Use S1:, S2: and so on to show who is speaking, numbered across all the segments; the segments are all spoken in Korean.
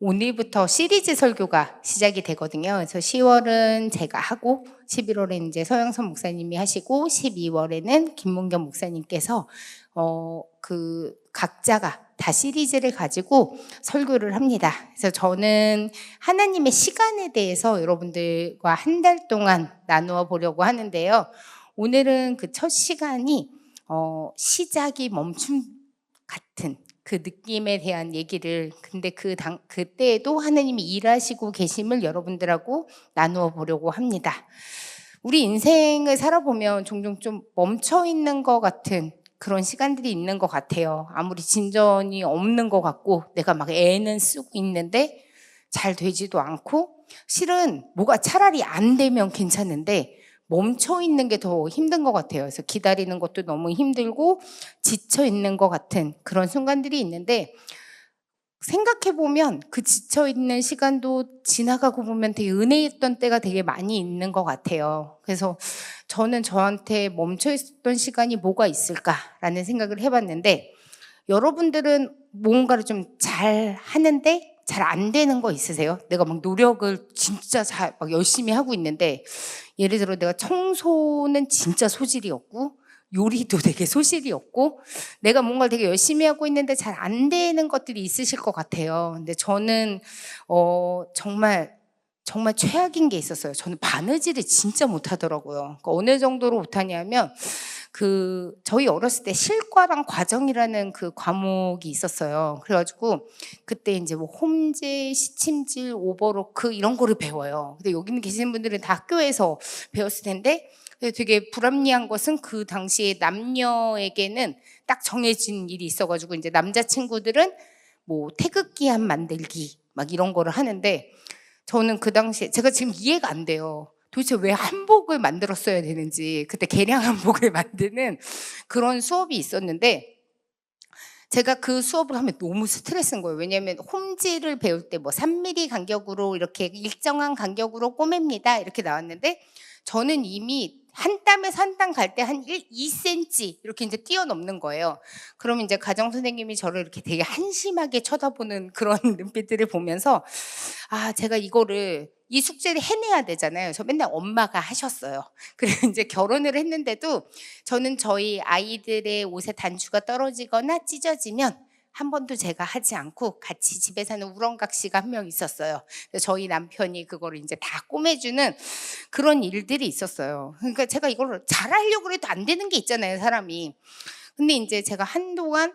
S1: 오늘부터 시리즈 설교가 시작이 되거든요. 그래서 10월은 제가 하고 11월에 이제 서영선 목사님이 하시고 12월에는 김문겸 목사님께서 각자가 다 시리즈를 가지고 설교를 합니다. 그래서 저는 하나님의 시간에 대해서 여러분들과 한 달 동안 나누어 보려고 하는데요. 오늘은 그 첫 시간이 시작이 멈춤 같은 그 느낌에 대한 얘기를, 근데 그때에도 하나님이 일하시고 계심을 여러분들하고 나누어 보려고 합니다. 우리 인생을 살아보면 종종 좀 멈춰 있는 것 같은 그런 시간들이 있는 것 같아요. 아무리 진전이 없는 것 같고 내가 막 애는 쓰고 있는데 잘 되지도 않고, 실은 뭐가 차라리 안 되면 괜찮은데 멈춰 있는 게 더 힘든 것 같아요. 그래서 기다리는 것도 너무 힘들고 지쳐 있는 것 같은 그런 순간들이 있는데, 생각해보면 그 지쳐 있는 시간도 지나가고 보면 되게 은혜였던 때가 되게 많이 있는 것 같아요. 그래서 저는 저한테 멈춰 있었던 시간이 뭐가 있을까라는 생각을 해봤는데, 여러분들은 뭔가를 좀 잘 하는데 잘 안 되는 거 있으세요? 내가 막 노력을 진짜 막 열심히 하고 있는데, 예를 들어 내가 청소는 진짜 소질이 없고 요리도 되게 소질이 없고 내가 뭔가를 되게 열심히 하고 있는데 잘 안 되는 것들이 있으실 것 같아요. 근데 저는 정말 최악인 게 있었어요. 저는 바느질을 진짜 못하더라고요. 그러니까 어느 정도로 못하냐면, 저희 어렸을 때 실과랑 과정이라는 그 과목이 있었어요. 그래가지고 그때 이제 뭐 홈제, 시침질, 오버로크 이런 거를 배워요. 근데 여기 계신 분들은 다 학교에서 배웠을 텐데, 되게 불합리한 것은 그 당시에 남녀에게는 딱 정해진 일이 있어가지고 이제 남자친구들은 뭐 태극기한 만들기 막 이런 거를 하는데, 저는 그 당시에 제가 지금 이해가 안 돼요. 도대체 왜 한복을 만들었어야 되는지. 그때 개량 한복을 만드는 그런 수업이 있었는데, 제가 그 수업을 하면 너무 스트레스인 거예요. 왜냐하면 홈지를 배울 때 뭐 3mm 간격으로 이렇게 일정한 간격으로 꼬맵니다 이렇게 나왔는데, 저는 이미 한 땀에서 한 땀 갈 때 한 2cm 이렇게 이제 뛰어넘는 거예요. 그러면 이제 가정 선생님이 저를 이렇게 되게 한심하게 쳐다보는 그런 눈빛들을 보면서, 제가 이 숙제를 해내야 되잖아요. 그래서 맨날 엄마가 하셨어요. 그리고 이제 결혼을 했는데도 저는 저희 아이들의 옷에 단추가 떨어지거나 찢어지면 한 번도 제가 하지 않고, 같이 집에 사는 우렁각시가 한 명 있었어요. 저희 남편이 그거를 이제 다 꼬매주는 그런 일들이 있었어요. 그러니까 제가 이걸 잘하려고 해도 안 되는 게 있잖아요, 사람이. 근데 이제 제가 한동안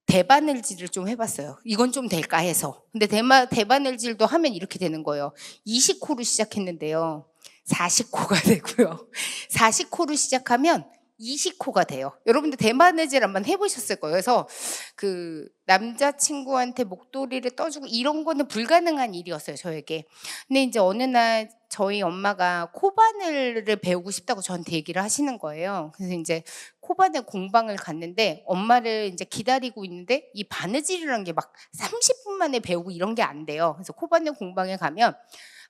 S1: 대바늘질을 좀 해봤어요. 이건 좀 될까 해서. 근데 대바늘질도 하면 이렇게 되는 거예요. 20코로 시작했는데요, 40코가 되고요. 40코로 시작하면 20코가 돼요. 여러분들 대바늘질 한번 해보셨을 거예요. 그래서 그 남자친구한테 목도리를 떠주고 이런 거는 불가능한 일이었어요, 저에게. 근데 이제 어느 날 저희 엄마가 코바늘을 배우고 싶다고 저한테 얘기를 하시는 거예요. 그래서 이제 코바늘 공방을 갔는데, 엄마를 이제 기다리고 있는데 이 바느질이라는 게 막 30분 만에 배우고 이런 게 안 돼요. 그래서 코바늘 공방에 가면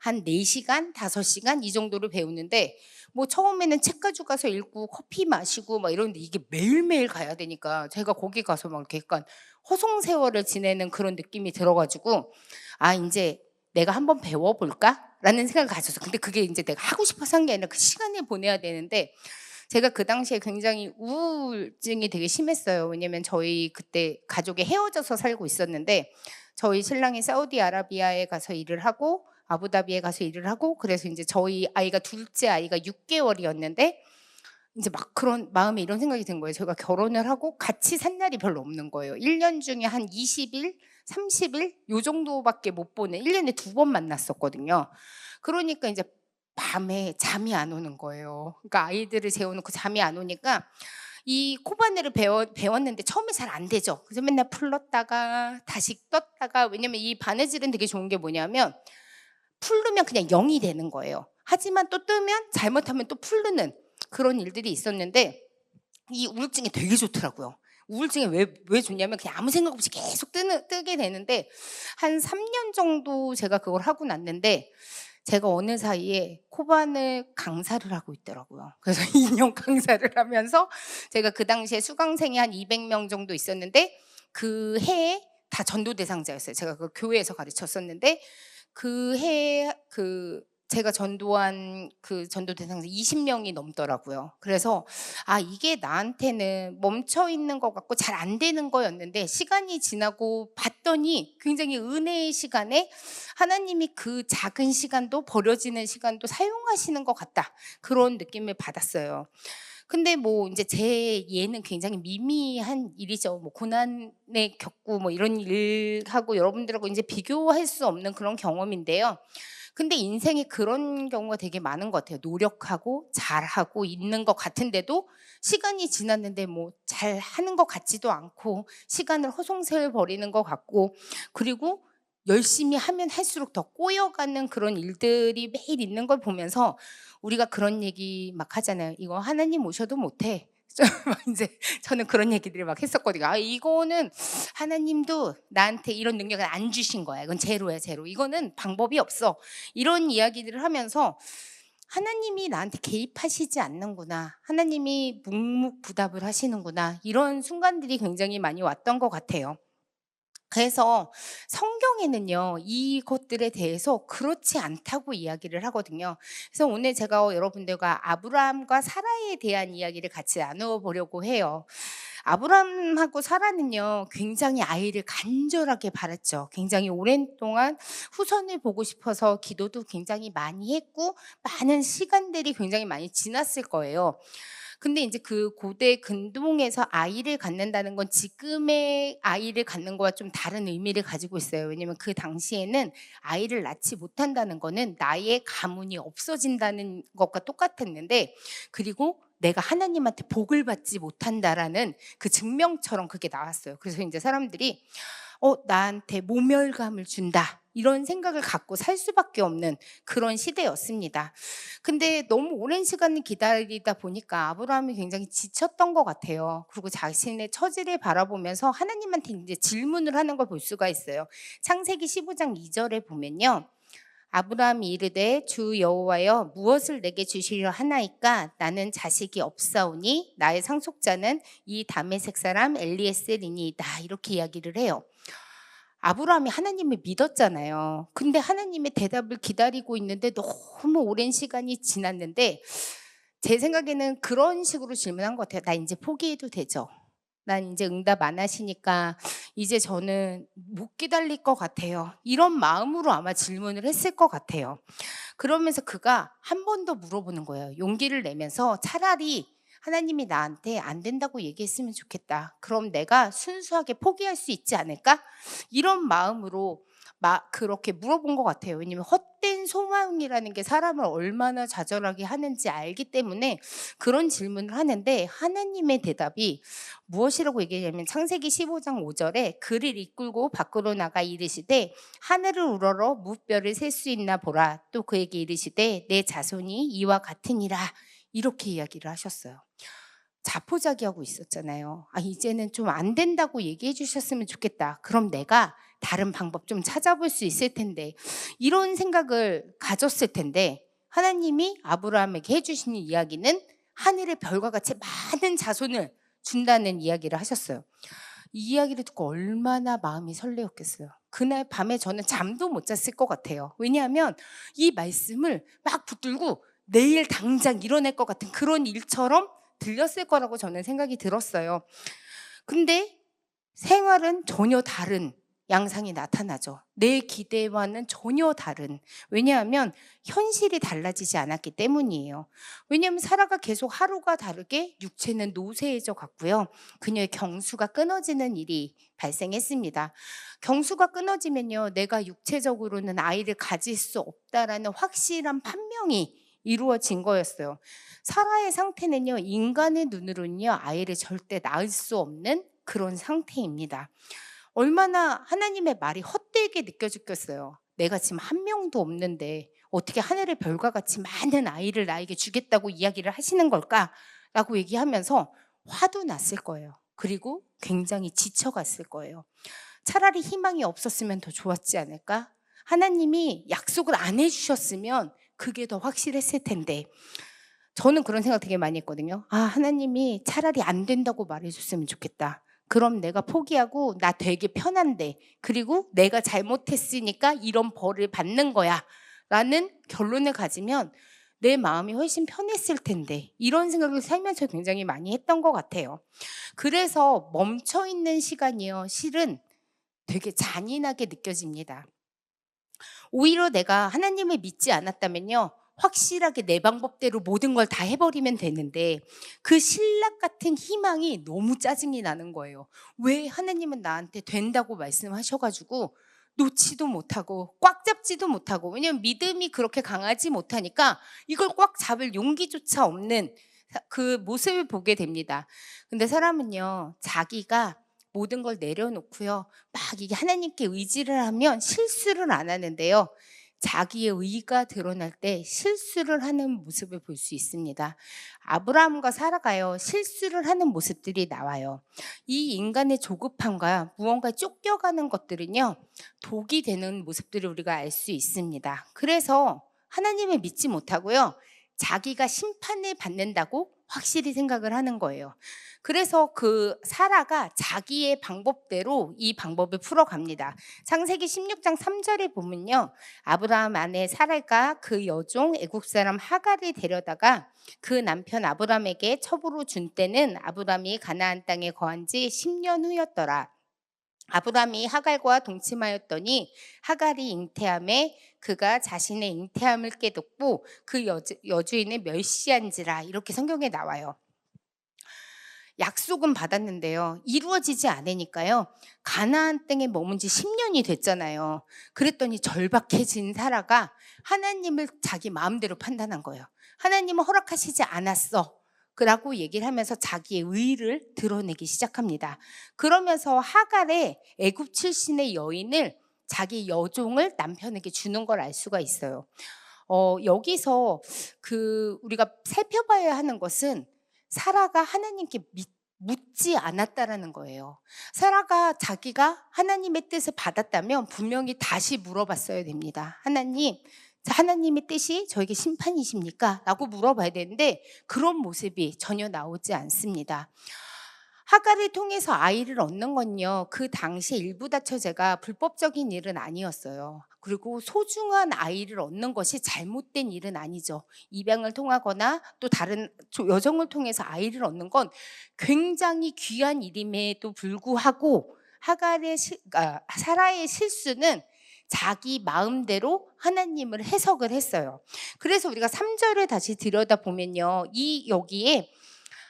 S1: 한 4시간, 5시간 이 정도를 배우는데, 뭐 처음에는 책 가져가서 읽고 커피 마시고 막 이러는데, 이게 매일매일 가야 되니까 제가 거기 가서 막 이렇게 약간 허송세월을 지내는 그런 느낌이 들어가지고, 이제 내가 한번 배워볼까? 라는 생각을 가졌어요. 근데 그게 이제 내가 하고 싶어서 한 게 아니라 그 시간을 보내야 되는데, 제가 그 당시에 굉장히 우울증이 되게 심했어요. 왜냐면 저희 그때 가족이 헤어져서 살고 있었는데, 저희 신랑이 사우디아라비아에 가서 일을 하고 아부다비에 가서 일을 하고, 그래서 이제 저희 아이가 둘째 아이가 6개월이었는데 이제 막 그런 마음에 이런 생각이 든 거예요. 저희가 결혼을 하고 같이 산 날이 별로 없는 거예요. 1년 중에 한 20일, 30일 요 정도밖에 못 보는, 1년에 2번 만났었거든요. 그러니까 이제 밤에 잠이 안 오는 거예요. 그러니까 아이들을 재워놓고 잠이 안 오니까 이 코바늘을 배웠는데 처음에 잘 안 되죠. 그래서 맨날 풀렀다가 다시 떴다가, 왜냐면 이 바느질은 되게 좋은 게 뭐냐면 풀르면 그냥 0이 되는 거예요. 하지만 또 뜨면 잘못하면 또 풀르는 그런 일들이 있었는데, 이 우울증이 되게 좋더라고요. 우울증이 왜 좋냐면 그냥 아무 생각 없이 계속 뜨게 되는데, 한 3년 정도 제가 그걸 하고 났는데, 제가 어느 사이에 코바늘 강사를 하고 있더라고요. 그래서 2년 강사를 하면서, 제가 그 당시에 수강생이 한 200명 정도 있었는데 그 해에 다 전도 대상자였어요. 제가 그 교회에서 가르쳤었는데 제가 전도한 그 전도 대상자 20명이 넘더라고요. 그래서 이게 나한테는 멈춰 있는 것 같고 잘 안 되는 거였는데 시간이 지나고 봤더니 굉장히 은혜의 시간에 하나님이 그 작은 시간도 버려지는 시간도 사용하시는 것 같다. 그런 느낌을 받았어요. 근데 뭐 인제 제 예는 굉장히 미미한 일이죠. 뭐 고난에 겪고 뭐 이런 일하고 여러분들하고 인제 비교할 수 없는 그런 경험인데요. 근데 인생에 그런 경우가 되게 많은 것 같아요. 노력하고 잘하고 있는 것 같은데도 시간이 지났는데 뭐 잘하는 것 같지도 않고 시간을 허송세월 버리는 것 같고, 그리고 열심히 하면 할수록 더 꼬여가는 그런 일들이 매일 있는 걸 보면서 우리가 그런 얘기 막 하잖아요. "이거 하나님 오셔도 못해." 막 인제 저는 그런 얘기들을 막 했었거든요. 이거는 하나님도 나한테 이런 능력을 안 주신 거야. 이건 제로야, 제로. 이거는 방법이 없어." 이런 이야기들을 하면서 '하나님이 나한테 개입하시지 않는구나. 하나님이 묵묵부답을 하시는구나.' 이런 순간들이 굉장히 많이 왔던 것 같아요. 그래서 성경에는요, 이것들에 대해서 그렇지 않다고 이야기를 하거든요. 그래서 오늘 제가 여러분들과 아브라함과 사라에 대한 이야기를 같이 나누어 보려고 해요. 아브라함하고 사라는요, 굉장히 아이를 간절하게 바랐죠. 굉장히 오랜 동안 후손을 보고 싶어서 기도도 굉장히 많이 했고, 많은 시간들이 굉장히 많이 지났을 거예요. 근데 인제 그 고대 근동에서 아이를 갖는다는 건 지금의 아이를 갖는 거와 좀 다른 의미를 가지고 있어요. 왜냐면 그 당시에는 아이를 낳지 못한다는 거는 나의 가문이 없어진다는 것과 똑같았는데, 그리고 '내가 하나님한테 복을 받지 못한다.'라는 그 증명처럼 그게 나왔어요. 그래서 인제 사람들이 '나한테 모멸감을 준다.' 이런 생각을 갖고 살 수밖에 없는 그런 시대였습니다. 근데 너무 오랜 시간을 기다리다 보니까 아브라함이 굉장히 지쳤던 것 같아요. 그리고 자신의 처지를 바라보면서 하나님한테 인제 질문을 하는 걸 볼 수가 있어요. 창세기 15장 2절에 보면요. 아브라함이 이르되 주 여호와여 무엇을 내게 주시려 하나이까? 나는 자식이 없사오니 나의 상속자는 이 다메섹 사람 엘리에셀이니이다. 이렇게 이야기를 해요. 아브라함이 하나님을 믿었잖아요. 근데 하나님의 대답을 기다리고 있는데 너무 오랜 시간이 지났는데, 제 생각에는 그런 식으로 질문한 것 같아요. "나 인제 포기해도 되죠? 난 인제 응답 안 하시니까 이제 저는 못 기다릴 것 같아요." 이런 마음으로 아마 질문을 했을 것 같아요. 그러면서 그가 한 번 더 물어보는 거예요. 용기를 내면서 차라리 하나님이 나한테 안 된다고 얘기했으면 좋겠다. 그럼 내가 순수하게 포기할 수 있지 않을까? 이런 마음으로 그렇게 물어본 것 같아요. 왜냐면 헛된 소망이라는 게 사람을 얼마나 좌절하게 하는지 알기 때문에 그런 질문을 하는데, 하나님의 대답이 무엇이라고 얘기하냐면 창세기 15장 5절에 그를 이끌고 밖으로 나가 이르시되 하늘을 우러러 무별을 셀 수 있나 보라. 또 그에게 이르시되 내 자손이 이와 같으니라. 이렇게 이야기를 하셨어요. 자포자기하고 있었잖아요. 이제는 좀 안 된다고 얘기해 주셨으면 좋겠다. 그럼 내가 다른 방법 좀 찾아볼 수 있을 텐데. 이런 생각을 가졌을 텐데, 하나님이 아브라함에게 해 주시는 이야기는 하늘의 별과 같이 많은 자손을 준다는 이야기를 하셨어요. 이 이야기를 듣고 얼마나 마음이 설레었겠어요. 그날 밤에 저는 잠도 못 잤을 것 같아요. 왜냐하면 이 말씀을 막 붙들고 내일 당장 이뤄낼 것 같은 그런 일처럼 들렸을 거라고 저는 생각이 들었어요. 근데 생활은 전혀 다른 양상이 나타나죠. 내 기대와는 전혀 다른. 왜냐하면 현실이 달라지지 않았기 때문이에요. 왜냐하면 사라가 계속 하루가 다르게 육체는 노쇠해져 갔고요. 그녀의 경수가 끊어지는 일이 발생했습니다. 경수가 끊어지면요, 내가 육체적으로는 아이를 가질 수 없다라는 확실한 판명이 이루어진 거였어요. 사라의 상태는요, 인간의 눈으로는요, 아이를 절대 낳을 수 없는 그런 상태입니다. 얼마나 하나님의 말이 헛되게 느껴졌겠어요. 내가 지금 한 명도 없는데 어떻게 하늘의 별과 같이 많은 아이를 나에게 주겠다고 이야기를 하시는 걸까라고 얘기하면서 화도 났을 거예요. 그리고 굉장히 지쳐갔을 거예요. 차라리 희망이 없었으면 더 좋았지 않을까? 하나님이 약속을 안 해주셨으면 그게 더 확실했을 텐데. 저는 그런 생각 되게 많이 했거든요. 하나님이 차라리 안 된다고 말해줬으면 좋겠다. 그럼 내가 포기하고 나 되게 편한데, 그리고 내가 잘못했으니까 이런 벌을 받는 거야 라는 결론을 가지면 내 마음이 훨씬 편했을 텐데, 이런 생각을 살면서 굉장히 많이 했던 것 같아요. 그래서 멈춰있는 시간이요, 실은 되게 잔인하게 느껴집니다. 오히려 내가 하나님을 믿지 않았다면요, 확실하게 내 방법대로 모든 걸 다 해버리면 되는데, 그 신락 같은 희망이 너무 짜증이 나는 거예요. 왜 하나님은 나한테 된다고 말씀하셔가지고 놓지도 못하고 꽉 잡지도 못하고, 왜냐면 믿음이 그렇게 강하지 못하니까 이걸 꽉 잡을 용기조차 없는 그 모습을 보게 됩니다. 근데 사람은요, 자기가 모든 걸 내려놓고요, 막 이게 하나님께 의지를 하면 실수를 안 하는데요, 자기의 의가 드러날 때 실수를 하는 모습을 볼 수 있습니다. 아브라함과 사라가요, 실수를 하는 모습들이 나와요. 이 인간의 조급함과 무언가 쫓겨가는 것들은요, 독이 되는 모습들을 우리가 알 수 있습니다. 그래서 하나님을 믿지 못하고요, 자기가 심판을 받는다고 확실히 생각을 하는 거예요. 그래서 그 사라가 자기의 방법대로 이 방법을 풀어갑니다. 창세기 16장 3절에 보면요, 아브라함 아내 사라가 그 여종 애굽 사람 하갈을 데려다가 그 남편 아브라함에게 첩으로 준 때는 아브라함이 가나안 땅에 거한 지 10년 후였더라. 아브라함이 하갈과 동침하였더니 하갈이 잉태함에 그가 자신의 잉태함을 깨닫고 그 여주인을 멸시한지라, 이렇게 성경에 나와요. 약속은 받았는데요, 이루어지지 않으니까요, 가나안 땅에 머문 지 10년이 됐잖아요. 그랬더니 절박해진 사라가 하나님을 자기 마음대로 판단한 거예요. 하나님은 허락하시지 않았어 라고 얘기를 하면서 자기의 의의를 드러내기 시작합니다. 그러면서 하갈의 애굽 출신의 여인을, 자기 여종을 남편에게 주는 걸 알 수가 있어요. 여기서 우리가 살펴봐야 하는 것은 사라가 하나님께 묻지 않았다라는 거예요. 사라가 자기가 하나님의 뜻을 받았다면 분명히 다시 물어봤어야 됩니다. 하나님의 뜻이 저에게 심판이십니까? 라고 물어봐야 되는데 그런 모습이 전혀 나오지 않습니다. 하갈을 통해서 아이를 얻는 건요, 그 당시 일부 다처제가 불법적인 일은 아니었어요. 그리고 소중한 아이를 얻는 것이 잘못된 일은 아니죠. 입양을 통하거나 또 다른 여정을 통해서 아이를 얻는 건 굉장히 귀한 일임에도 불구하고 사라의 실수는 자기 마음대로 하나님을 해석을 했어요. 그래서 우리가 3절을 다시 들여다보면요, 여기에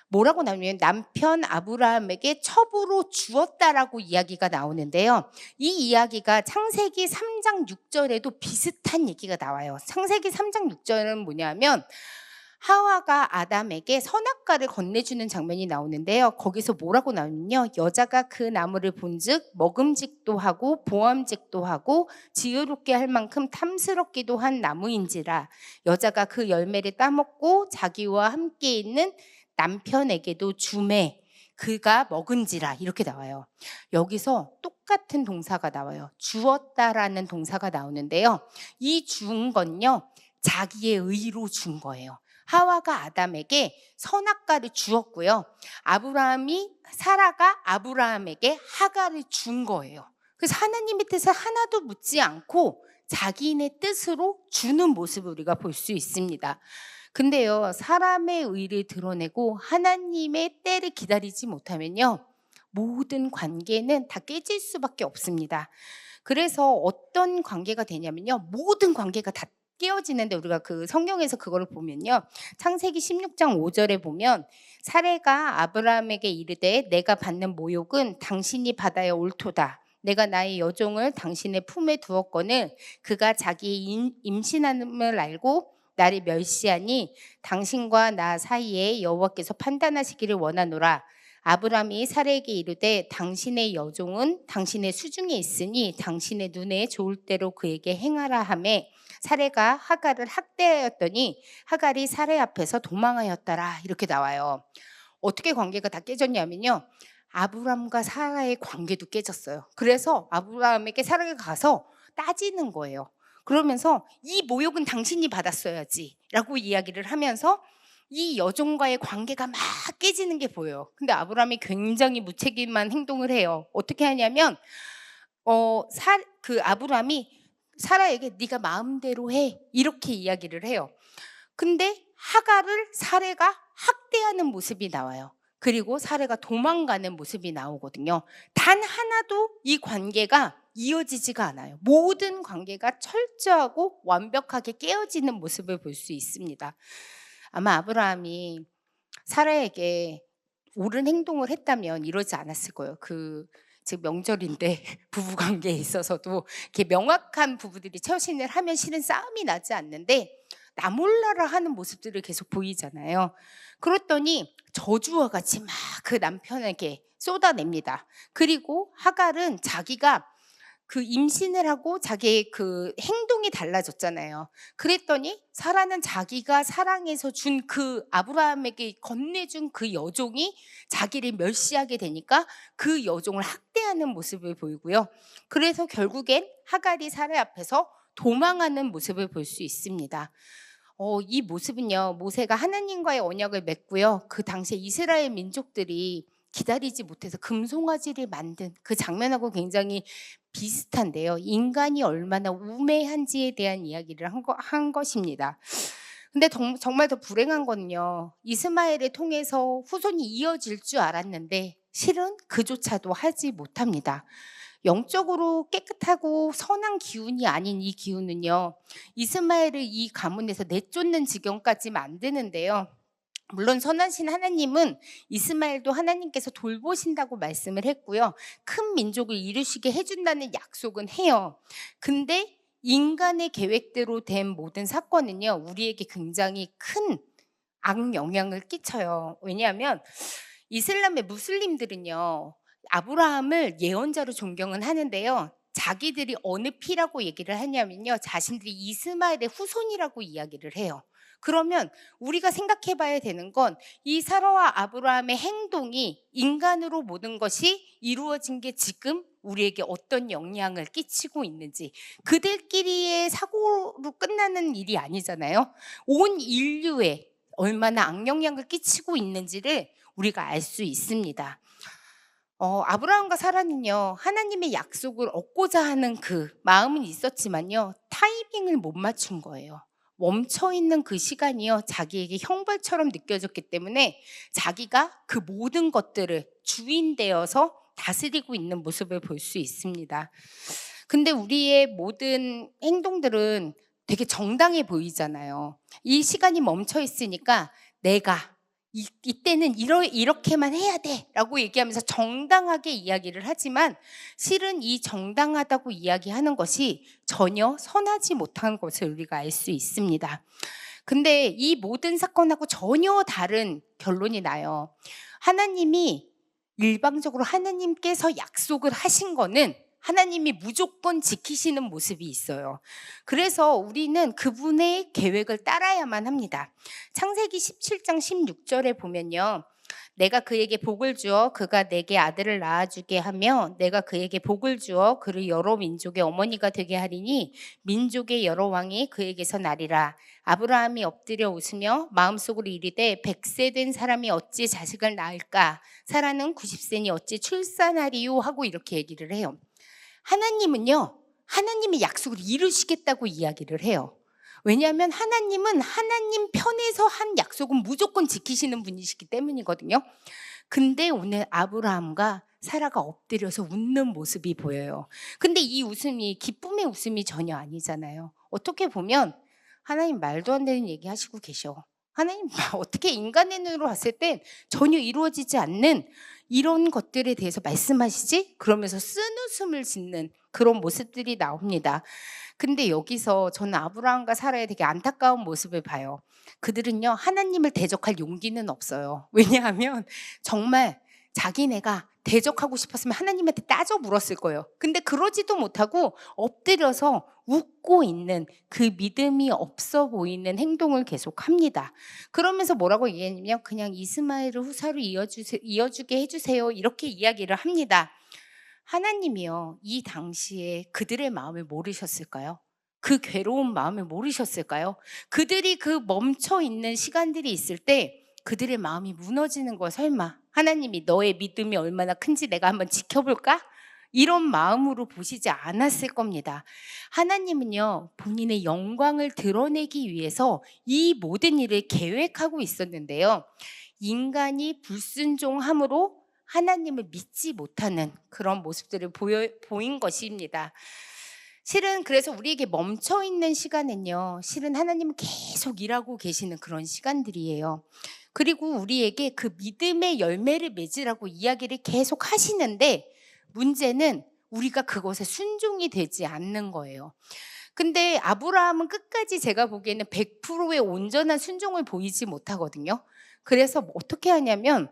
S1: 뭐라고 나오냐면 남편 아브라함에게 첩으로 주었다라고 이야기가 나오는데요, 이 이야기가 창세기 3장 6절에도 비슷한 얘기가 나와요. 창세기 3장 6절은 뭐냐면 하와가 아담에게 선악과를 건네주는 장면이 나오는데요, 거기서 뭐라고 나오냐면요, 여자가 그 나무를 본즉 먹음직도 하고 보암직도 하고 지혜롭게 할 만큼 탐스럽기도 한 나무인지라 여자가 그 열매를 따먹고 자기와 함께 있는 남편에게도 주매 그가 먹은지라, 이렇게 나와요. 여기서 똑같은 동사가 나와요. 주었다라는 동사가 나오는데요, 이 준 건요, 자기의 의로 준 거예요. 하와가 아담에게 선악과를 주었고요, 사라가 아브라함에게 하갈을 준 거예요. 그래서 하나님의 뜻을 하나도 묻지 않고 자기네 뜻으로 주는 모습을 우리가 볼 수 있습니다. 근데요, 사람의 의를 드러내고 하나님의 때를 기다리지 못하면요, 모든 관계는 다 깨질 수밖에 없습니다. 그래서 어떤 관계가 되냐면요, 모든 관계가 다 깨어지는데, 우리가 그 성경에서 그거를 보면요, 창세기 16장 5절에 보면 사레가 아브라함에게 이르되 내가 받는 모욕은 당신이 받아야 옳도다. 내가 나의 여종을 당신의 품에 두었거늘 그가 자기의 임신함을 알고 나를 멸시하니 당신과 나 사이에 여호와께서 판단하시기를 원하노라. 아브라함이 사레에게 이르되 당신의 여종은 당신의 수중에 있으니 당신의 눈에 좋을 대로 그에게 행하라 하매 사레가 하갈을 학대하였더니 하갈이 사레 앞에서 도망하였더라, 이렇게 나와요. 어떻게 관계가 다 깨졌냐면요, 아브라함과 사라의 관계도 깨졌어요. 그래서 아브라함에게 사라가 가서 따지는 거예요. 그러면서 이 모욕은 당신이 받았어야지 라고 이야기를 하면서 이 여종과의 관계가 막 깨지는 게 보여요. 근데 아브라함이 굉장히 무책임한 행동을 해요. 어떻게 하냐면 그 아브라함이 사라에게 네가 마음대로 해 이렇게 이야기를 해요. 근데 하갈을 사레가 학대하는 모습이 나와요. 그리고 사레가 도망가는 모습이 나오거든요. 단 하나도 이 관계가 이어지지가 않아요. 모든 관계가 철저하고 완벽하게 깨어지는 모습을 볼 수 있습니다. 아마 아브라함이 사라에게 옳은 행동을 했다면 이러지 않았을 거예요. 지금 명절인데 부부 관계에 있어서도 이렇게 명확한 부부들이 처신을 하면 실은 싸움이 나지 않는데 나 몰라라 하는 모습들을 계속 보이잖아요. 그랬더니 저주와 같이 막 그 남편에게 쏟아냅니다. 그리고 하갈은 자기가 그 임신을 하고 자기의 그 행동이 달라졌잖아요. 그랬더니 사라는 자기가 사랑해서 준 그 아브라함에게 건네준 그 여종이 자기를 멸시하게 되니까 그 여종을 학대하는 모습을 보이고요. 그래서 결국엔 하갈이 사라 앞에서 도망하는 모습을 볼 수 있습니다. 이 모습은요, 모세가 하나님과의 언약을 맺고요. 그 당시에 이스라엘 민족들이 기다리지 못해서 금송아지를 만든 그 장면하고 굉장히 비슷한데요. 인간이 얼마나 우매한지에 대한 이야기를 한 것입니다. 근데 정말 더 불행한 거는요, 이스마엘을 통해서 후손이 이어질 줄 알았는데 실은 그조차도 하지 못합니다. 영적으로 깨끗하고 선한 기운이 아닌 이 기운은요, 이스마엘을 이 가문에서 내쫓는 지경까지 만드는데요. 물론 선하신 하나님은 이스마엘도 하나님께서 돌보신다고 말씀을 했고요. 큰 민족을 이루시게 해준다는 약속은 해요. 근데 인간의 계획대로 된 모든 사건은요, 우리에게 굉장히 큰 악영향을 끼쳐요. 왜냐하면 이슬람의 무슬림들은요, 아브라함을 예언자로 존경은 하는데요. 자기들이 어느 피라고 얘기를 하냐면요, 자신들이 이스마엘의 후손이라고 이야기를 해요. 그러면 우리가 생각해 봐야 되는 건 이 사라와 아브라함의 행동이 인간으로 모든 것이 이루어진 게 지금 우리에게 어떤 영향을 끼치고 있는지, 그들끼리의 사고로 끝나는 일이 아니잖아요. 온 인류에 얼마나 악영향을 끼치고 있는지를 우리가 알 수 있습니다. 아브라함과 사라는요, 하나님의 약속을 얻고자 하는 그 마음은 있었지만요, 타이밍을 못 맞춘 거예요. 멈춰있는 그 시간이요, 자기에게 형벌처럼 느껴졌기 때문에 자기가 그 모든 것들을 주인 되어서 다스리고 있는 모습을 볼 수 있습니다. 근데 우리의 모든 행동들은 되게 정당해 보이잖아요. 이 시간이 멈춰 있으니까 내가 이때는 이렇게만 해야 돼 라고 얘기하면서 정당하게 이야기를 하지만 실은 이 정당하다고 이야기하는 것이 전혀 선하지 못한 것을 우리가 알 수 있습니다. 근데 이 모든 사건하고 전혀 다른 결론이 나요. 하나님이 일방적으로 하나님께서 약속을 하신 거는 하나님이 무조건 지키시는 모습이 있어요. 그래서 우리는 그분의 계획을 따라야만 합니다. 창세기 17장 16절에 보면요, 내가 그에게 복을 주어 그가 내게 아들을 낳아주게 하며 내가 그에게 복을 주어 그를 여러 민족의 어머니가 되게 하리니 민족의 여러 왕이 그에게서 나리라. 아브라함이 엎드려 웃으며 마음속으로 이르되 100세 된 사람이 어찌 자식을 낳을까? 사라는 90세니 어찌 출산하리요? 하고 이렇게 얘기를 해요. 하나님은요, 하나님의 약속을 이루시겠다고 이야기를 해요. 왜냐하면 하나님은 하나님 편에서 한 약속은 무조건 지키시는 분이시기 때문이거든요. 근데 오늘 아브라함과 사라가 엎드려서 웃는 모습이 보여요. 근데 이 웃음이 기쁨의 웃음이 전혀 아니잖아요. 어떻게 보면 하나님 말도 안 되는 얘기 하시고 계셔. 하나님 어떻게 인간의 눈으로 봤을 땐 전혀 이루어지지 않는 이런 것들에 대해서 말씀하시지? 그러면서 쓴웃음을 짓는 그런 모습들이 나옵니다. 근데 여기서 저는 아브라함과 사라의 되게 안타까운 모습을 봐요. 그들은요, 하나님을 대적할 용기는 없어요. 왜냐하면 정말 자기네가 대적하고 싶었으면 하나님한테 따져 물었을 거예요. 근데 그러지도 못하고 엎드려서 웃고 있는 그 믿음이 없어 보이는 행동을 계속합니다. 그러면서 뭐라고 얘기했냐면 그냥 이스마엘을 후사로 이어주게 해주세요. 이렇게 이야기를 합니다. 하나님이요, 이 당시에 그들의 마음을 모르셨을까요? 그 괴로운 마음을 모르셨을까요? 그들이 그 멈춰 있는 시간들이 있을 때 그들의 마음이 무너지는 거 설마 하나님이 너의 믿음이 얼마나 큰지 내가 한번 지켜볼까? 이런 마음으로 보시지 않았을 겁니다. 하나님은요, 본인의 영광을 드러내기 위해서 이 모든 일을 계획하고 있었는데요. 인간이 불순종함으로 하나님을 믿지 못하는 그런 모습들을 보인 것입니다. 실은 그래서 우리에게 멈춰 있는 시간은요, 실은 하나님은 계속 일하고 계시는 그런 시간들이에요. 그리고 우리에게 그 믿음의 열매를 맺으라고 이야기를 계속 하시는데 문제는 우리가 그것에 순종이 되지 않는 거예요. 근데 아브라함은 끝까지 제가 보기에는 100%의 온전한 순종을 보이지 못하거든요. 그래서 어떻게 하냐면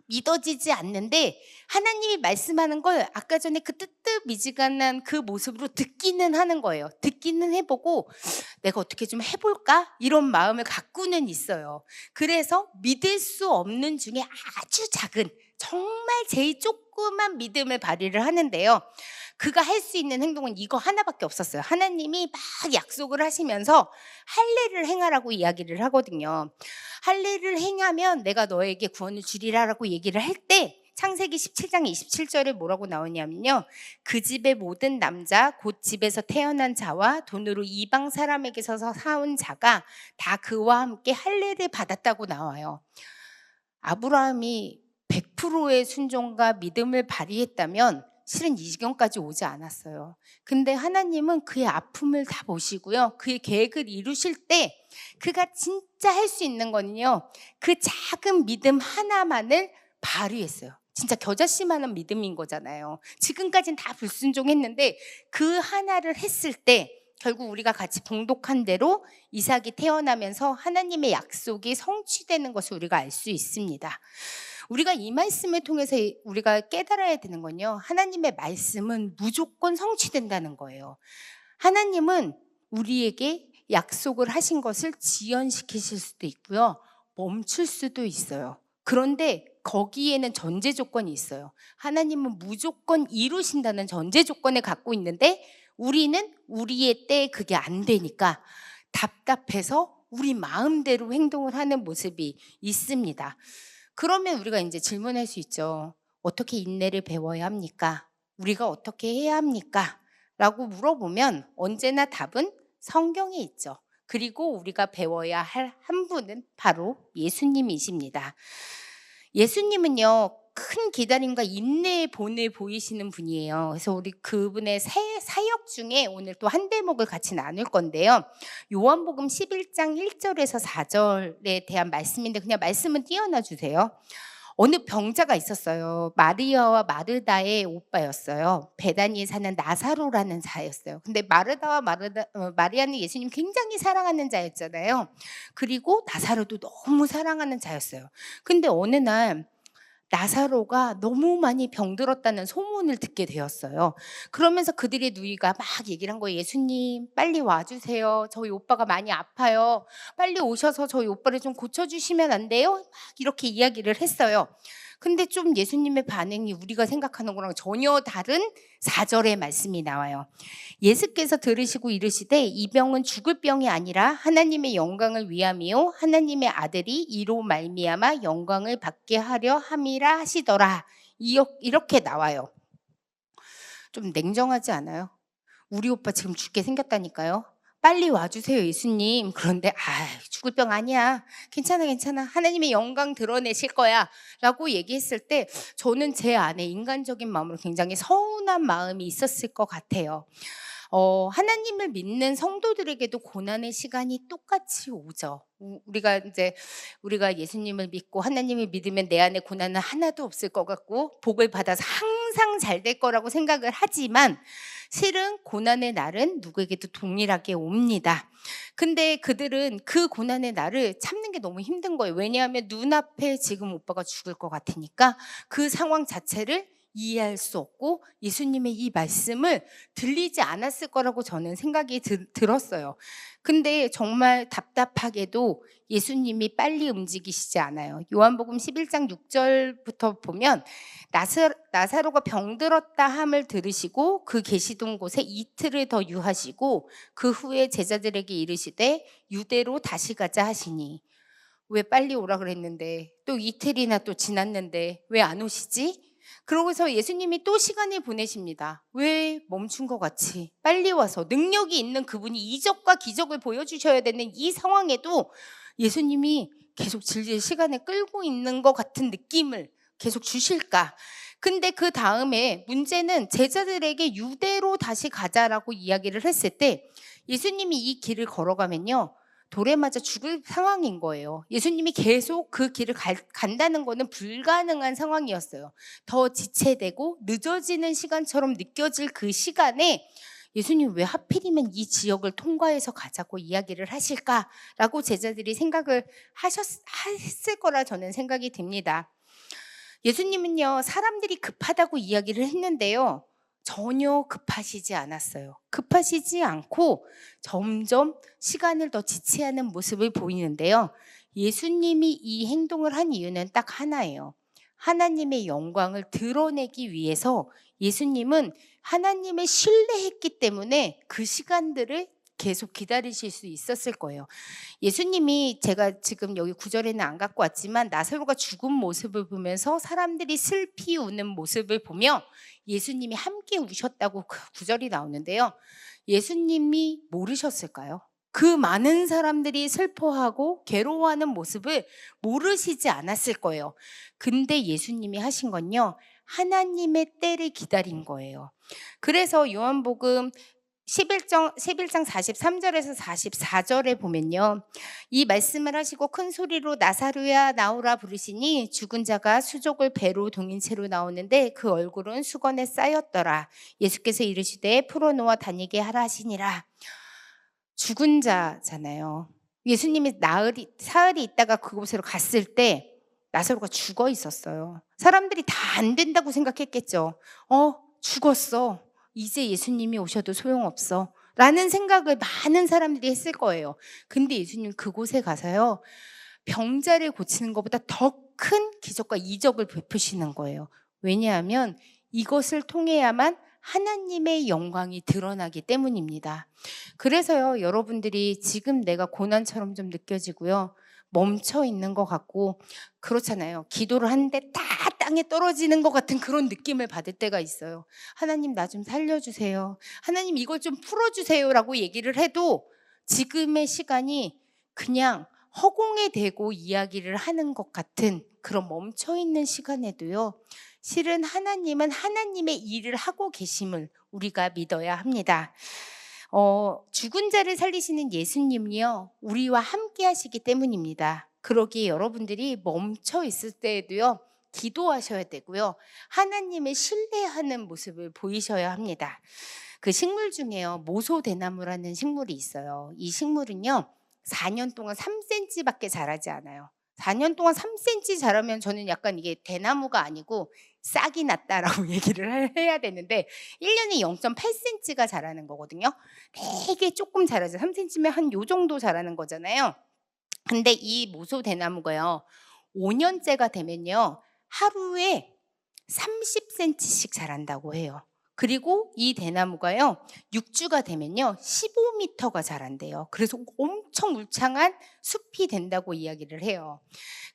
S1: 믿어지지 않는데 하나님이 말씀하는 걸 아까 전에 그 뜨뜻미지근한 그 모습으로 듣기는 하는 거예요. 듣기는 해보고 내가 어떻게 좀 해볼까? 이런 마음을 갖고는 있어요. 그래서 믿을 수 없는 중에 아주 작은 정말 제일 조그만 믿음을 발휘를 하는데요. 그가 할 수 있는 행동은 이거 하나밖에 없었어요. 하나님이 막 약속을 하시면서 할례를 행하라고 이야기를 하거든요. 할례를 행하면 내가 너에게 구원을 주리라라고 얘기를 할 때 창세기 17장 27절에 뭐라고 나오냐면요. 그 집의 모든 남자 곧 집에서 태어난 자와 돈으로 이방 사람에게서 사온 자가 다 그와 함께 할례를 받았다고 나와요. 아브라함이 100%의 순종과 믿음을 발휘했다면 실은 이 지경까지 오지 않았어요. 근데 하나님은 그의 아픔을 다 보시고요. 그의 계획을 이루실 때 그가 진짜 할 수 있는 거는요. 그 작은 믿음 하나만을 발휘했어요. 진짜 겨자씨만한 믿음인 거잖아요. 지금까지는 다 불순종했는데 그 하나를 했을 때 결국 우리가 같이 봉독한 대로 이삭이 태어나면서 하나님의 약속이 성취되는 것을 우리가 알 수 있습니다. 우리가 이 말씀을 통해서 우리가 깨달아야 되는 건요. 하나님의 말씀은 무조건 성취된다는 거예요. 하나님은 우리에게 약속을 하신 것을 지연시키실 수도 있고요. 멈출 수도 있어요. 그런데 거기에는 전제 조건이 있어요. 하나님은 무조건 이루신다는 전제 조건을 갖고 있는데 우리는 우리의 때에 그게 안 되니까 답답해서 우리 마음대로 행동을 하는 모습이 있습니다. 그러면 우리가 이제 질문할 수 있죠. 어떻게 인내를 배워야 합니까? 우리가 어떻게 해야 합니까? 라고 물어보면 언제나 답은 성경에 있죠. 그리고 우리가 배워야 할 한 분은 바로 예수님이십니다. 예수님은요, 큰 기다림과 인내의 본을 보이시는 분이에요. 그래서 우리 그분의 사역 중에 오늘 또 한 대목을 같이 나눌 건데요. 요한복음 11장 1절에서 4절에 대한 말씀인데 그냥 말씀은 띄워놔 주세요. 어느 병자가 있었어요. 마리아와 마르다의 오빠였어요. 베다니에 사는 나사로라는 자였어요. 근데 마르다와 마리아는 예수님 굉장히 사랑하는 자였잖아요. 그리고 나사로도 너무 사랑하는 자였어요. 근데 어느 날 나사로가 너무 많이 병들었다는 소문을 듣게 되었어요. 그러면서 그들의 누이가 막 얘기를 한 거예요. 예수님 빨리 와주세요. 저희 오빠가 많이 아파요. 빨리 오셔서 저희 오빠를 좀 고쳐주시면 안 돼요? 막 이렇게 이야기를 했어요. 근데 좀 예수님의 반응이 우리가 생각하는 거랑 전혀 다른 4절의 말씀이 나와요. 예수께서 들으시고 이르시되 이 병은 죽을 병이 아니라 하나님의 영광을 위함이요 하나님의 아들이 이로 말미암아 영광을 받게 하려 함이라 하시더라. 이렇게 나와요. 좀 냉정하지 않아요? 우리 오빠 지금 죽게 생겼다니까요. 빨리 와주세요 예수님. 그런데 죽을 병 아니야. 괜찮아. 하나님의 영광 드러내실 거야 라고 얘기했을 때 저는 제 안에 인간적인 마음으로 굉장히 서운한 마음이 있었을 것 같아요. 하나님을 믿는 성도들에게도 고난의 시간이 똑같이 오죠. 우리가 예수님을 믿고 하나님을 믿으면 내 안에 고난은 하나도 없을 것 같고 복을 받아서 항상 잘 될 거라고 생각을 하지만 실은 고난의 날은 누구에게도 동일하게 옵니다. 근데 그들은 그 고난의 날을 참는 게 너무 힘든 거예요. 왜냐하면 눈앞에 지금 오빠가 죽을 것 같으니까 그 상황 자체를 이해할 수 없고 예수님의 이 말씀을 들리지 않았을 거라고 저는 생각이 들었어요. 근데 정말 답답하게도 예수님이 빨리 움직이시지 않아요. 요한복음 11장 6절부터 보면 나사로가 병들었다 함을 들으시고 그 계시던 곳에 이틀을 더 유하시고 그 후에 제자들에게 이르시되 유대로 다시 가자 하시니, 왜 빨리 오라 그랬는데 또 이틀이나 또 지났는데 왜 안 오시지? 그러고서 예수님이 또 시간을 보내십니다. 왜 멈춘 것 같이 빨리 와서 능력이 있는 그분이 이적과 기적을 보여주셔야 되는 이 상황에도 예수님이 계속 질질 시간을 끌고 있는 것 같은 느낌을 계속 주실까? 근데 그 다음에 문제는 제자들에게 유대로 다시 가자라고 이야기를 했을 때 예수님이 이 길을 걸어가면요, 돌에 맞아 죽을 상황인 거예요. 예수님이 계속 그 길을 간다는 거는 불가능한 상황이었어요. 더 지체되고 늦어지는 시간처럼 느껴질 그 시간에 예수님 왜 하필이면 이 지역을 통과해서 가자고 이야기를 하실까라고 제자들이 생각을 했을 거라 저는 생각이 듭니다. 예수님은요, 사람들이 급하다고 이야기를 했는데요, 전혀 급하시지 않았어요. 급하시지 않고 점점 시간을 더 지체하는 모습을 보이는데요, 예수님이 이 행동을 한 이유는 딱 하나예요. 하나님의 영광을 드러내기 위해서 예수님은 하나님을 신뢰했기 때문에 그 시간들을 계속 기다리실 수 있었을 거예요. 예수님이, 제가 지금 여기 구절에는 안 갖고 왔지만, 나사로가 죽은 모습을 보면서 사람들이 슬피 우는 모습을 보며 예수님이 함께 우셨다고 그 구절이 나오는데요, 예수님이 모르셨을까요? 그 많은 사람들이 슬퍼하고 괴로워하는 모습을 모르시지 않았을 거예요. 근데 예수님이 하신 건요, 하나님의 때를 기다린 거예요. 그래서 요한복음 11장 43절에서 44절에 보면요, 이 말씀을 하시고 큰 소리로 나사로야 나오라 부르시니 죽은 자가 수족을 배로 동인 채로 나오는데 그 얼굴은 수건에 쌓였더라. 예수께서 이르시되 풀어놓아 다니게 하라 하시니라. 죽은 자잖아요. 예수님이 사흘이 있다가 그곳으로 갔을 때 나사로가 죽어 있었어요. 사람들이 다 안 된다고 생각했겠죠. 죽었어, 이제 예수님이 오셔도 소용없어 라는 생각을 많은 사람들이 했을 거예요. 근데 예수님 그곳에 가서요, 병자를 고치는 것보다 더 큰 기적과 이적을 베푸시는 거예요. 왜냐하면 이것을 통해야만 하나님의 영광이 드러나기 때문입니다. 그래서요, 여러분들이 지금 내가 고난처럼 좀 느껴지고요, 멈춰 있는 것 같고 그렇잖아요. 기도를 하는데 다 땅에 떨어지는 것 같은 그런 느낌을 받을 때가 있어요. 하나님 나 좀 살려주세요, 하나님 이걸 좀 풀어주세요 라고 얘기를 해도 지금의 시간이 그냥 허공에 대고 이야기를 하는 것 같은 그런 멈춰있는 시간에도요, 실은 하나님은 하나님의 일을 하고 계심을 우리가 믿어야 합니다. 죽은 자를 살리시는 예수님이요, 우리와 함께 하시기 때문입니다. 그러기에 여러분들이 멈춰 있을 때에도요, 기도하셔야 되고요, 하나님을 신뢰하는 모습을 보이셔야 합니다. 그 식물 중에요, 모소대나무라는 식물이 있어요. 이 식물은요, 4년 동안 3cm밖에 자라지 않아요. 4년 동안 3cm 자라면 저는 약간 이게 대나무가 아니고 싹이 났다라고 얘기를 해야 되는데 1년에 0.8cm가 자라는 거거든요. 되게 조금 자라죠. 3cm면 한 요 정도 자라는 거잖아요. 근데 이 모소대나무가요, 5년째가 되면요, 하루에 30cm씩 자란다고 해요. 그리고 이 대나무가요, 6주가 되면요 15m가 자란대요. 그래서 엄청 울창한 숲이 된다고 이야기를 해요.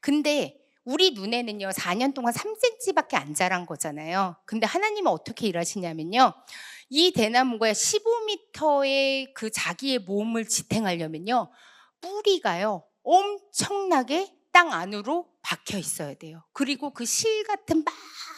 S1: 근데 우리 눈에는요 4년 동안 3cm밖에 안 자란 거잖아요. 근데 하나님은 어떻게 일하시냐면요, 이 대나무가 15m의 그 자기의 몸을 지탱하려면요, 뿌리가요 엄청나게 땅 안으로 박혀 있어야 돼요. 그리고 그 실 같은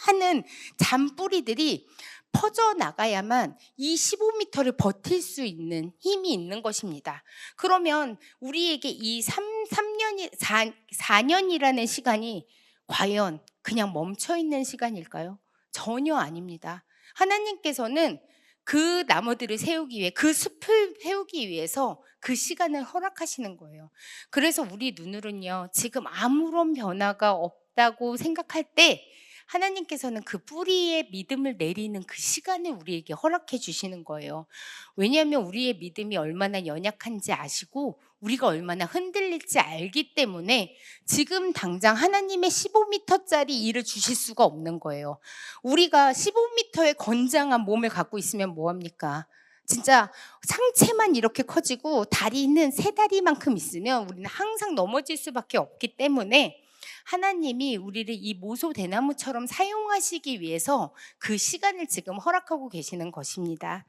S1: 많은 잔뿌리들이 퍼져나가야만 이 15m를 버틸 수 있는 힘이 있는 것입니다. 그러면 우리에게 이 4년이라는 시간이 과연 그냥 멈춰있는 시간일까요? 전혀 아닙니다. 하나님께서는 그 나무들을 세우기 위해, 그 숲을 세우기 위해서 그 시간을 허락하시는 거예요. 그래서 우리 눈으로는요, 지금 아무런 변화가 없다고 생각할 때 하나님께서는 그 뿌리에 믿음을 내리는 그 시간을 우리에게 허락해 주시는 거예요. 왜냐하면 우리의 믿음이 얼마나 연약한지 아시고 우리가 얼마나 흔들릴지 알기 때문에 지금 당장 하나님의 15m짜리 일을 주실 수가 없는 거예요. 우리가 15m의 건장한 몸을 갖고 있으면 뭐합니까? 진짜 상체만 이렇게 커지고 다리는 세 다리만큼 있으면 우리는 항상 넘어질 수밖에 없기 때문에 하나님이 우리를 이 모소 대나무처럼 사용하시기 위해서 그 시간을 지금 허락하고 계시는 것입니다.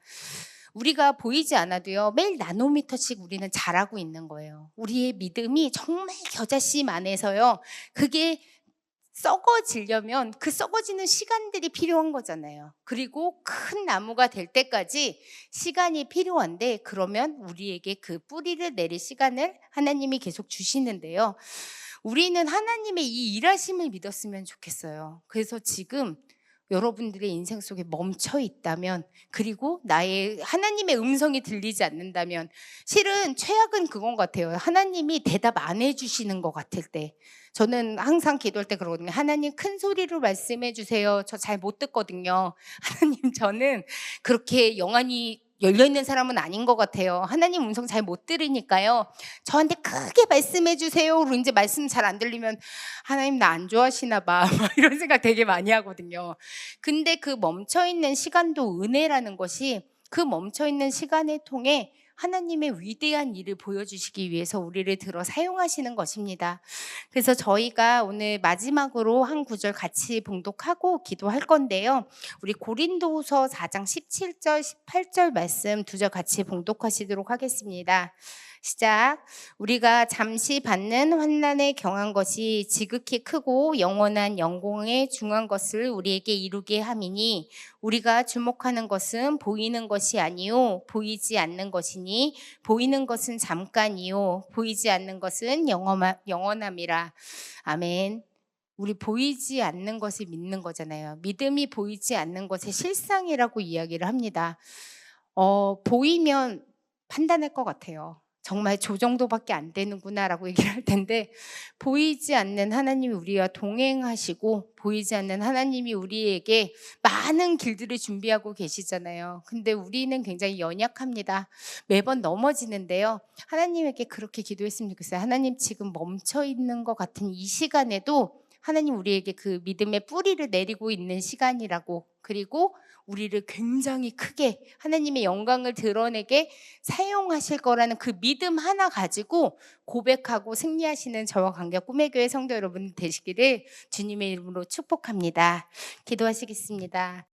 S1: 우리가 보이지 않아도요, 매일 나노미터씩 우리는 자라고 있는 거예요. 우리의 믿음이 정말 겨자씨 안에서요, 그게 썩어지려면 그 썩어지는 시간들이 필요한 거잖아요. 그리고 큰 나무가 될 때까지 시간이 필요한데, 그러면 우리에게 그 뿌리를 내릴 시간을 하나님이 계속 주시는데요. 우리는 하나님의 이 일하심을 믿었으면 좋겠어요. 그래서 지금 여러분들의 인생 속에 멈춰 있다면, 그리고 나의 하나님의 음성이 들리지 않는다면, 실은 최악은 그건 같아요. 하나님이 대답 안 해주시는 것 같을 때. 저는 항상 기도할 때 그러거든요. 하나님 큰 소리로 말씀해 주세요. 저 잘 못 듣거든요. 하나님, 저는 그렇게 영안이 열려있는 사람은 아닌 것 같아요. 하나님 음성 잘 못 들으니까요, 저한테 크게 말씀해 주세요. 그리고 이제 말씀 잘 안 들리면 하나님 나 안 좋아하시나 봐, 이런 생각 되게 많이 하거든요. 근데 그 멈춰있는 시간도 은혜라는 것이, 그 멈춰있는 시간을 통해 하나님의 위대한 일을 보여주시기 위해서 우리를 들어 사용하시는 것입니다. 그래서 저희가 오늘 마지막으로 한 구절 같이 봉독하고 기도할 건데요. 우리 고린도후서 4장 17절, 18절 말씀 두 절 같이 봉독하시도록 하겠습니다. 시작. 우리가 잠시 받는 환난에 경한 것이 지극히 크고 영원한 영광에 중한 것을 우리에게 이루게 함이니, 우리가 주목하는 것은 보이는 것이 아니요 보이지 않는 것이니, 보이는 것은 잠깐이요 보이지 않는 것은 영원함이라. 아멘. 우리 보이지 않는 것을 믿는 거잖아요. 믿음이 보이지 않는 것의 실상이라고 이야기를 합니다. 보이면 판단할 것 같아요. 정말 저 정도밖에 안 되는구나라고 얘기를 할 텐데, 보이지 않는 하나님이 우리와 동행하시고 보이지 않는 하나님이 우리에게 많은 길들을 준비하고 계시잖아요. 근데 우리는 굉장히 연약합니다. 매번 넘어지는데요. 하나님에게 그렇게 기도했으면 좋겠어요. 하나님, 지금 멈춰 있는 것 같은 이 시간에도 하나님 우리에게 그 믿음의 뿌리를 내리고 있는 시간이라고, 그리고 우리를 굉장히 크게 하나님의 영광을 드러내게 사용하실 거라는 그 믿음 하나 가지고 고백하고 승리하시는 저와 관계 꿈의 교회 성도 여러분 되시기를 주님의 이름으로 축복합니다. 기도하시겠습니다.